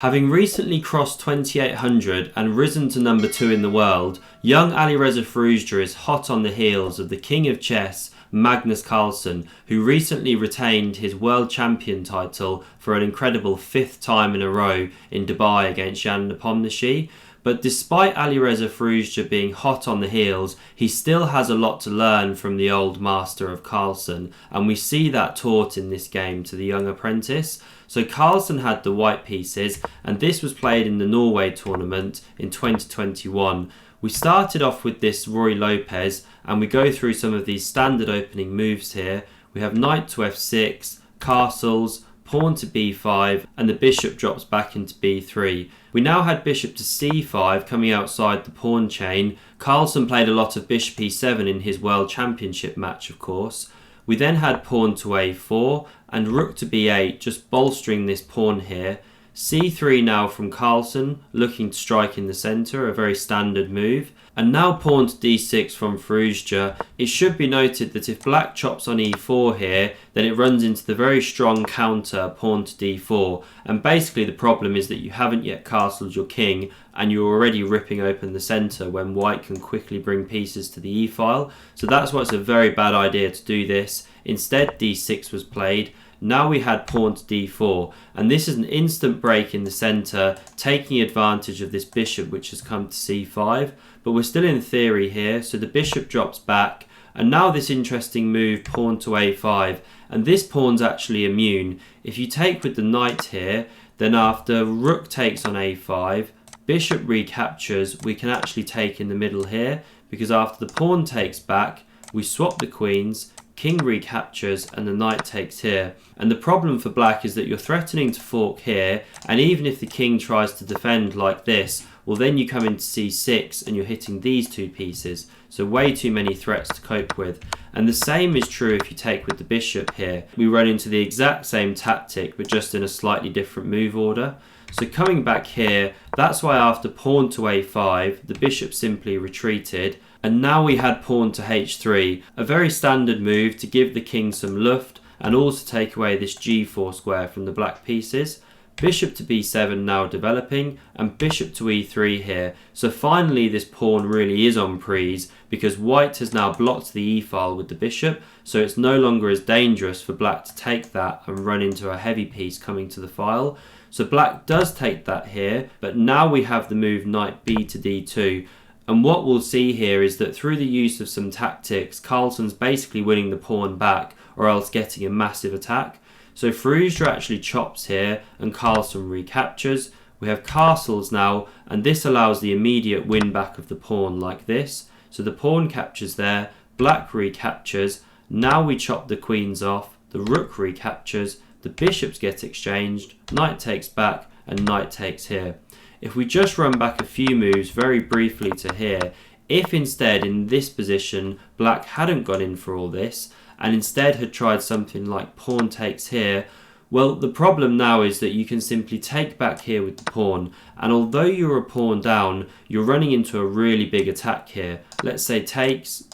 Having recently crossed 2800 and risen to number 2 in the world, young Alireza Firouzja is hot on the heels of the king of chess, Magnus Carlsen, who recently retained his World Champion title for an incredible 5th time in a row in Dubai against Jan Nepomniachtchi. But despite Alireza Firouzja being hot on the heels, he still has a lot to learn from the old master of Carlsen, and we see that taught in this game to the young apprentice. So Carlsen had the white pieces, and this was played in the Norway tournament in 2021. We started off with this Roy Lopez, and we go through some of these standard opening moves here. We have knight to f6, castles, pawn to b5, and the bishop drops back into b3. We now had bishop to c5 coming outside the pawn chain. Carlsen played a lot of bishop e7 in his World Championship match, of course. We then had pawn to a4 and rook to b8, just bolstering this pawn here. c3 now from Carlsen, looking to strike in the centre, a very standard move. And now pawn to d6 from Firouzja. It should be noted that if black chops on e4 here, then it runs into the very strong counter pawn to d4. And basically the problem is that you haven't yet castled your king, and you're already ripping open the centre when white can quickly bring pieces to the e-file. So that's why it's a very bad idea to do this. Instead, d6 was played. Now we had pawn to d4, and this is an instant break in the centre, taking advantage of this bishop which has come to c5. But we're still in theory here, so the bishop drops back, and now this interesting move, pawn to a5, and this pawn's actually immune. If you take with the knight here, then after rook takes on a5, bishop recaptures, we can actually take in the middle here, because after the pawn takes back, we swap the queens, king recaptures, and the knight takes here. And the problem for black is that you're threatening to fork here, and even if the king tries to defend like this, well then you come into c6 and you're hitting these two pieces. So way too many threats to cope with. And the same is true if you take with the bishop here. We run into the exact same tactic, but just in a slightly different move order. So coming back here, that's why after pawn to a5, the bishop simply retreated. And now we had pawn to h3, a very standard move to give the king some luft and also take away this g4 square from the black pieces. Bishop to b7 now developing, and bishop to e3 here. So finally this pawn really is on prise, because white has now blocked the e-file with the bishop, so it's no longer as dangerous for black to take that and run into a heavy piece coming to the file. So black does take that here, but now we have the move knight b to d2. And what we'll see here is that through the use of some tactics, Carlsen's basically winning the pawn back, or else getting a massive attack. So Firouzja actually chops here, and Carlsen recaptures. We have castles now, and this allows the immediate win back of the pawn like this. So the pawn captures there, black recaptures. Now we chop the queens off, the rook recaptures, the bishops get exchanged, knight takes back, and knight takes here. If we just run back a few moves very briefly to here, if instead in this position black hadn't gone in for all this and instead had tried something like pawn takes here, well, the problem now is that you can simply take back here with the pawn, and although you're a pawn down, you're running into a really big attack here. Let's say takes,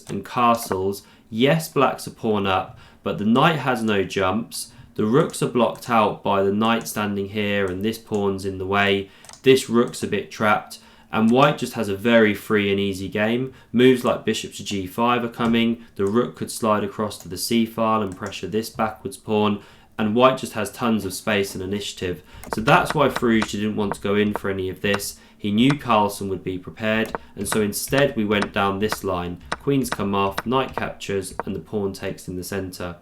and castles. Yes, black's a pawn up, but the knight has no jumps. The rooks are blocked out by the knight standing here, and this pawn's in the way. This rook's a bit trapped, and white just has a very free and easy game. Moves like bishop to g5 are coming. The rook could slide across to the c-file and pressure this backwards pawn, and white just has tons of space and initiative. So that's why Firouzja didn't want to go in for any of this. He knew Carlsen would be prepared, and so instead we went down this line. Queens come off, knight captures, and the pawn takes in the centre.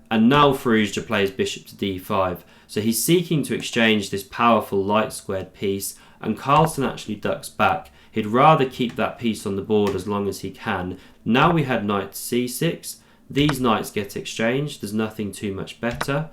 And now Firouzja plays bishop to d5. So he's seeking to exchange this powerful light squared piece, and Carlsen actually ducks back. He'd rather keep that piece on the board as long as he can. Now we had knight to c6. These knights get exchanged. There's nothing too much better.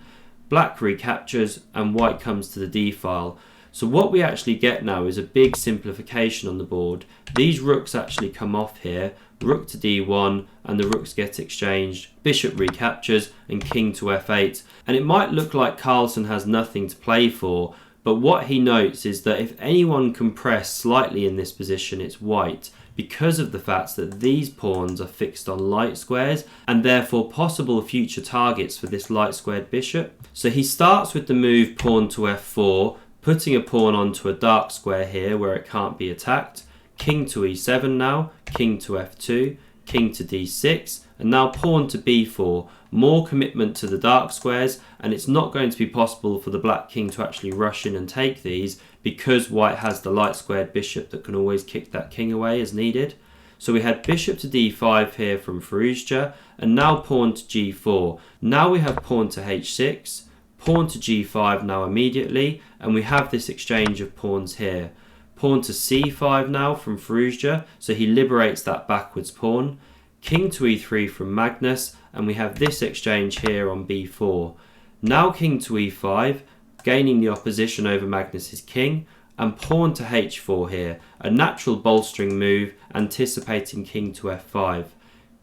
Black recaptures, and white comes to the d-file. So what we actually get now is a big simplification on the board. These rooks actually come off here. Rook to d1, and the rooks get exchanged. Bishop recaptures, and king to f8. And it might look like Carlsen has nothing to play for, but what he notes is that if anyone can press slightly in this position, it's white, because of the fact that these pawns are fixed on light squares, and therefore possible future targets for this light squared bishop. So he starts with the move pawn to f4, putting a pawn onto a dark square here where it can't be attacked. King to e7 now, king to f2, king to d6, and now pawn to b4. More commitment to the dark squares, and it's not going to be possible for the black king to actually rush in and take these because white has the light squared bishop that can always kick that king away as needed. So we had bishop to d5 here from Firouzja, and now pawn to g4. Now we have pawn to h6, pawn to g5 now immediately, and we have this exchange of pawns here. Pawn to c5 now from Firouzja, so he liberates that backwards pawn. King to e3 from Magnus, and we have this exchange here on b4. Now king to e5, gaining the opposition over Magnus's king, and pawn to h4 here, a natural bolstering move, anticipating king to f5.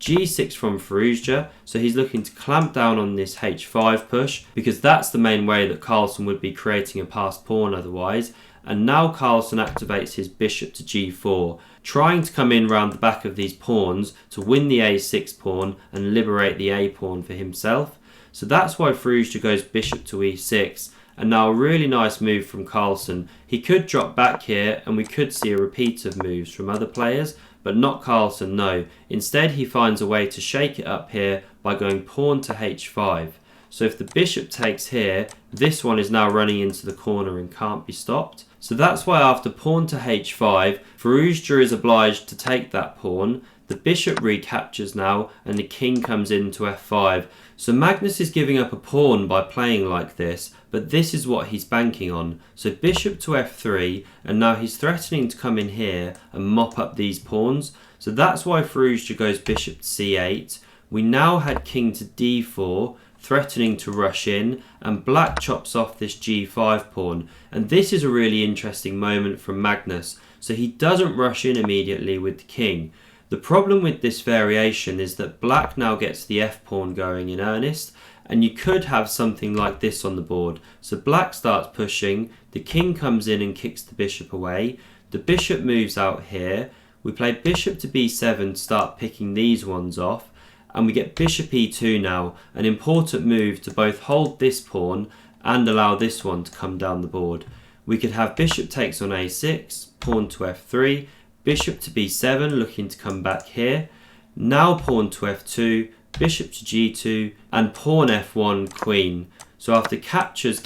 g6 from Firouzja, so he's looking to clamp down on this h5 push, because that's the main way that Carlsen would be creating a passed pawn otherwise. And now Carlsen activates his bishop to g4, trying to come in round the back of these pawns to win the a6 pawn and liberate the a pawn for himself. So that's why Firouzja goes bishop to e6, and now a really nice move from Carlsen. He could drop back here and we could see a repeat of moves from other players, but not Carlsen, no. Instead he finds a way to shake it up here by going pawn to h5. So if the bishop takes here, this one is now running into the corner and can't be stopped. So that's why after pawn to h5, Firouzja is obliged to take that pawn. The bishop recaptures now and the king comes into f5. So Magnus is giving up a pawn by playing like this, but this is what he's banking on. So bishop to f3, and now he's threatening to come in here and mop up these pawns. So that's why Firouzja goes bishop to c8. We now had king to d4, threatening to rush in, and black chops off this g5 pawn. And this is a really interesting moment from Magnus. So he doesn't rush in immediately with the king. The problem with this variation is that black now gets the f-pawn going in earnest, and you could have something like this on the board. So black starts pushing, the king comes in and kicks the bishop away, the bishop moves out here, we play bishop to b7 to start picking these ones off, and we get bishop e2 now, an important move to both hold this pawn and allow this one to come down the board. We could have bishop takes on a6, pawn to f3, bishop to b7 looking to come back here, now pawn to f2, bishop to g2, and pawn f1 queen. So after captures,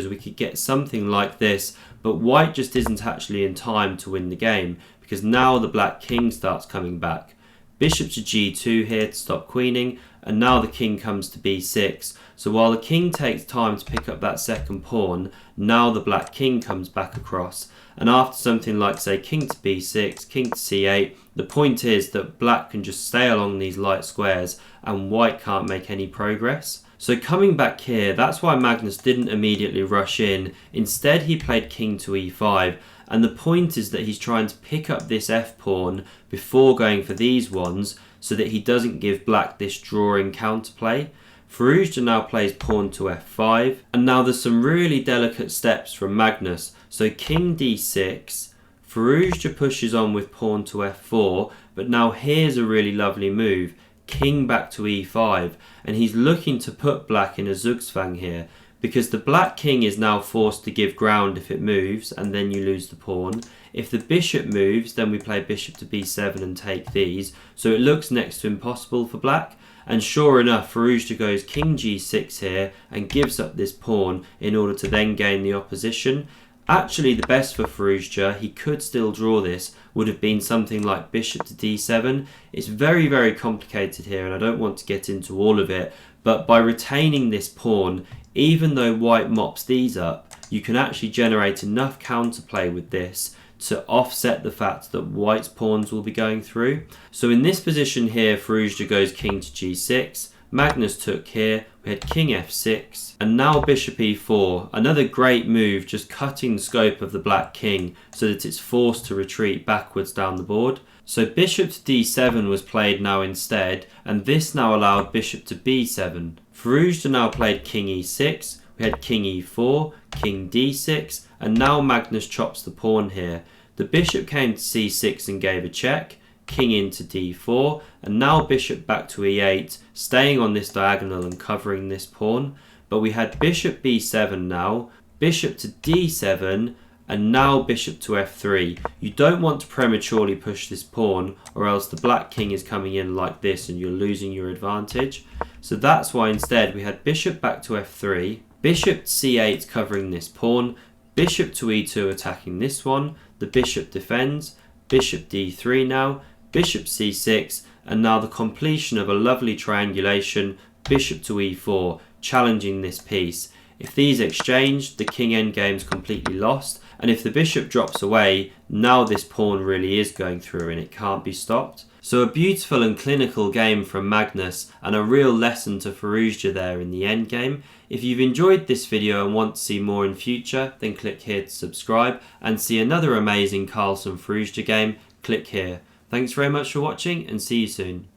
we could get something like this, but white just isn't actually in time to win the game, because now the black king starts coming back. Bishop to g2 here to stop queening, and now the king comes to b6. So while the king takes time to pick up that second pawn, now the black king comes back across. And after something like, say, king to b6, king to c8, the point is that black can just stay along these light squares and white can't make any progress. So coming back here, that's why Magnus didn't immediately rush in. Instead, he played king to e5. And the point is that he's trying to pick up this f-pawn before going for these ones so that he doesn't give black this drawing counterplay. Firouzja now plays pawn to f5, and now there's some really delicate steps from Magnus. So king d6, Firouzja pushes on with pawn to f4, but now here's a really lovely move, king back to e5, and he's looking to put black in a zugzwang here, because the black king is now forced to give ground if it moves, and then you lose the pawn. If the bishop moves, then we play bishop to b7 and take these, so it looks next to impossible for black. And sure enough, Firouzja goes king g6 here and gives up this pawn in order to then gain the opposition. Actually, the best for Firouzja, he could still draw this, would have been something like bishop to d7. It's very, very complicated here, and I don't want to get into all of it, but by retaining this pawn, even though white mops these up, you can actually generate enough counterplay with this to offset the fact that white's pawns will be going through. So in this position here, Firouzja goes king to g6, Magnus took here, we had king f6, and now bishop e4, another great move, just cutting the scope of the black king so that it's forced to retreat backwards down the board. So bishop to d7 was played now instead, and this now allowed bishop to b7. Firouzja now played king e6, we had king e4, king d6, and now Magnus chops the pawn here. The bishop came to c6 and gave a check, king into d4, and now bishop back to e8, staying on this diagonal and covering this pawn. But we had bishop b7 now, bishop to d7, and now bishop to f3. You don't want to prematurely push this pawn, or else the black king is coming in like this and you're losing your advantage. So that's why instead we had bishop back to f3, bishop c8 covering this pawn, bishop to e2 attacking this one, the bishop defends, bishop d3 now, bishop c6, and now the completion of a lovely triangulation, bishop to e4, challenging this piece. If these exchange, the king endgame is completely lost, and if the bishop drops away, now this pawn really is going through and it can't be stopped. So a beautiful and clinical game from Magnus, and a real lesson to Firouzja there in the endgame. If you've enjoyed this video and want to see more in future, then click here to subscribe, and see another amazing Carlsen Firouzja game, click here. Thanks very much for watching, and see you soon.